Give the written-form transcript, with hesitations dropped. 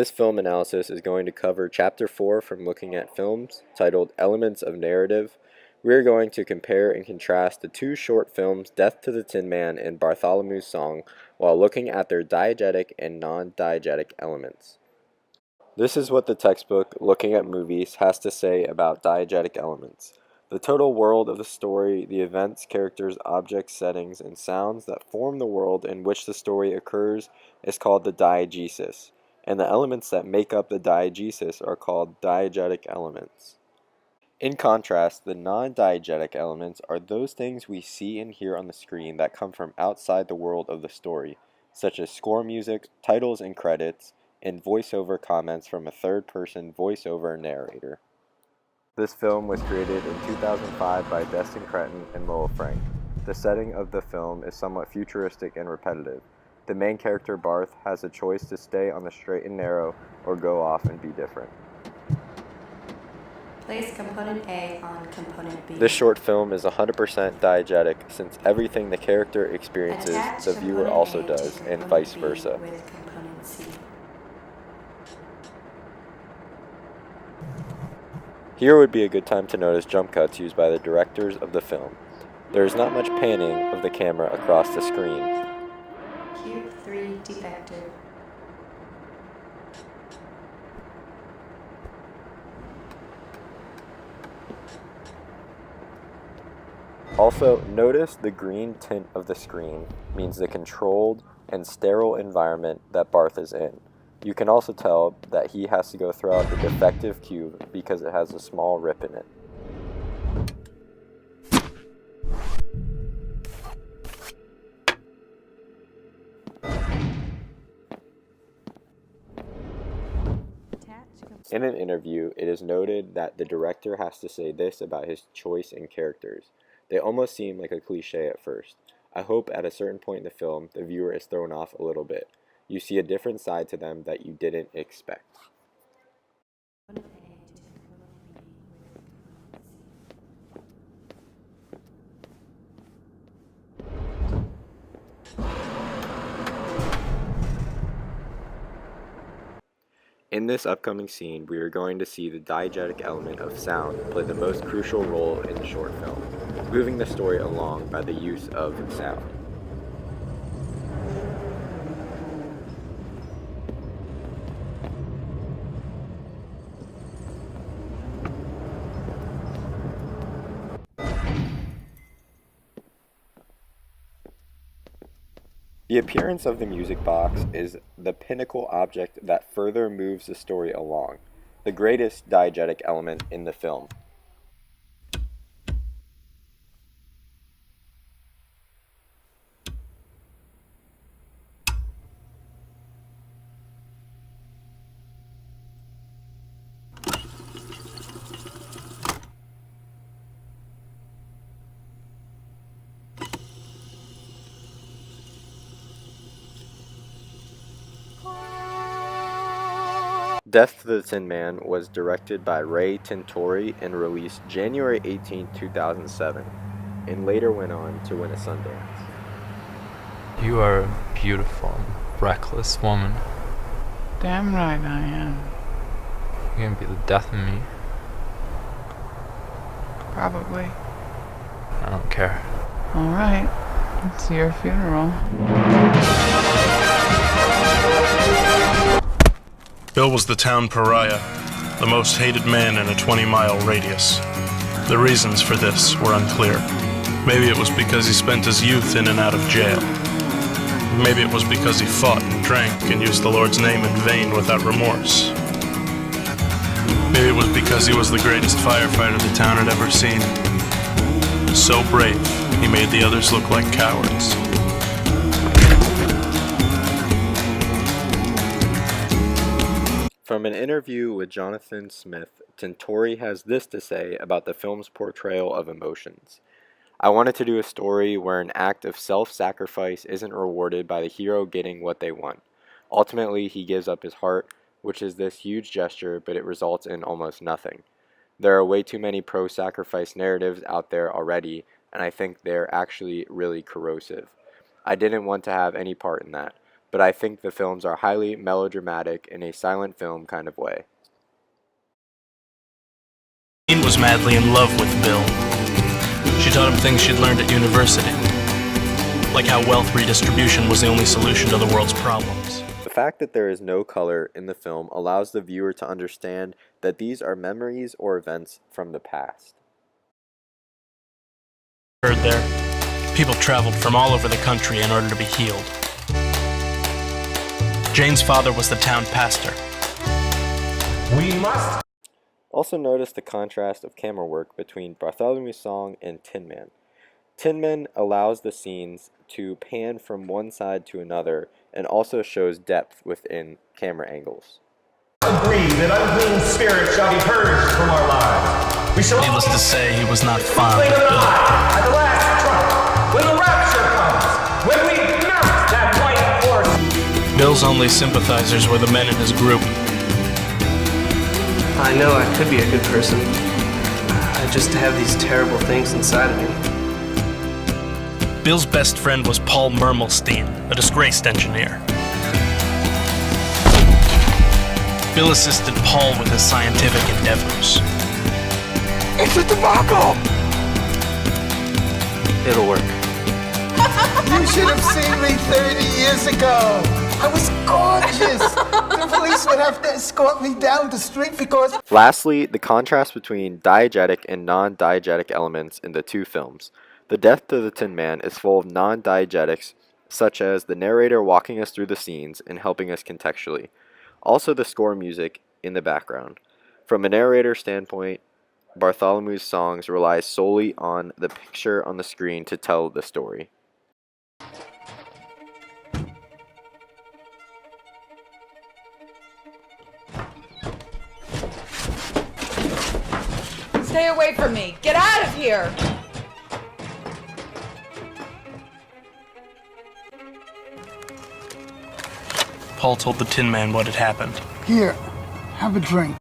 This film analysis is going to cover Chapter 4 from Looking at Films, titled Elements of Narrative. We are going to compare and contrast the two short films, Death to the Tin Man and Bartholomew's Song, while looking at their diegetic and non-diegetic elements. This is what the textbook, Looking at Movies, has to say about diegetic elements. The total world of the story, the events, characters, objects, settings, and sounds that form the world in which the story occurs is called the diegesis, and the elements that make up the diegesis are called diegetic elements. In contrast, the non-diegetic elements are those things we see and hear on the screen that come from outside the world of the story, such as score music, titles and credits, and voiceover comments from a third-person voiceover narrator. This film was created in 2005 by Destin Cretton and Lowell Frank. The setting of the film is somewhat futuristic and repetitive. The main character, Barth, has a choice to stay on the straight and narrow or go off and be different. Place component A on component B. This short film is 100% diegetic since everything the character experiences, Attach the viewer component also A to does, and component vice B versa. with component C. Here would be a good time to notice jump cuts used by the directors of the film. There is not much panning of the camera across the screen. Q3 defective. Also, notice the green tint of the screen means the controlled and sterile environment that Barth is in. You can also tell that he has to go throw out the defective cube because it has a small rip in it. In an interview, it is noted that the director has to say this about his choice in characters. They almost seem like a cliche at first. I hope at a certain point in the film, the viewer is thrown off a little bit. You see a different side to them that you didn't expect. In this upcoming scene, we are going to see the diegetic element of sound play the most crucial role in the short film, moving the story along by the use of sound. The appearance of the music box is the pinnacle object that further moves the story along, the greatest diegetic element in the film. Death to the Tin Man was directed by Ray Tintori and released January 18, 2007, and later went on to win a Sundance. You are a beautiful, reckless woman. Damn right I am. You're gonna be the death of me. Probably. I don't care. Alright, it's your funeral. Bill was the town pariah, the most hated man in a 20-mile radius. The reasons for this were unclear. Maybe it was because he spent his youth in and out of jail. Maybe it was because he fought and drank and used the Lord's name in vain without remorse. Maybe it was because he was the greatest firefighter the town had ever seen. So brave, he made the others look like cowards. From an interview with Jonathan Smith, Tintori has this to say about the film's portrayal of emotions. I wanted to do a story where an act of self-sacrifice isn't rewarded by the hero getting what they want. Ultimately, he gives up his heart, which is this huge gesture, but it results in almost nothing. There are way too many pro-sacrifice narratives out there already, and I think they're actually really corrosive. I didn't want to have any part in that. but I think the films are highly melodramatic in a silent film kind of way. Jane was madly in love with Bill. She taught him things she'd learned at university, like how wealth redistribution was the only solution to the world's problems. The fact that there is no color in the film allows the viewer to understand that these are memories or events from the past. Heard there, people traveled from all over the country in order to be healed. Jane's father was the town pastor. We must. Also notice the contrast of camera work between Bartholomew's Song and Tinman. Tinman allows the scenes to pan from one side to another and also shows depth within camera angles. Agree that unclean spirits shall be purged from our lives. We shall Needless to say, he was not fond of proclaim Bill. alive at the last trump, when the rapture comes, when we mount that white horse. Bill's only sympathizers were the men in his group. I know I could be a good person. I just have these terrible things inside of me. Bill's best friend was Paul Mermelstein, a disgraced engineer. Bill assisted Paul with his scientific endeavors. It's a debacle! It'll work. You should have seen me 30 years ago. I was gorgeous. The police would have to escort me down the street because... Lastly, the contrast between diegetic and non-diegetic elements in the two films. The Death to the Tin Man is full of non-diegetics, such as the narrator walking us through the scenes and helping us contextually. Also the score music in the background. From a narrator standpoint, Bartholomew's songs rely solely on the picture on the screen to tell the story. Stay away from me! Get out of here! Paul told the Tin Man what had happened. Here, have a drink.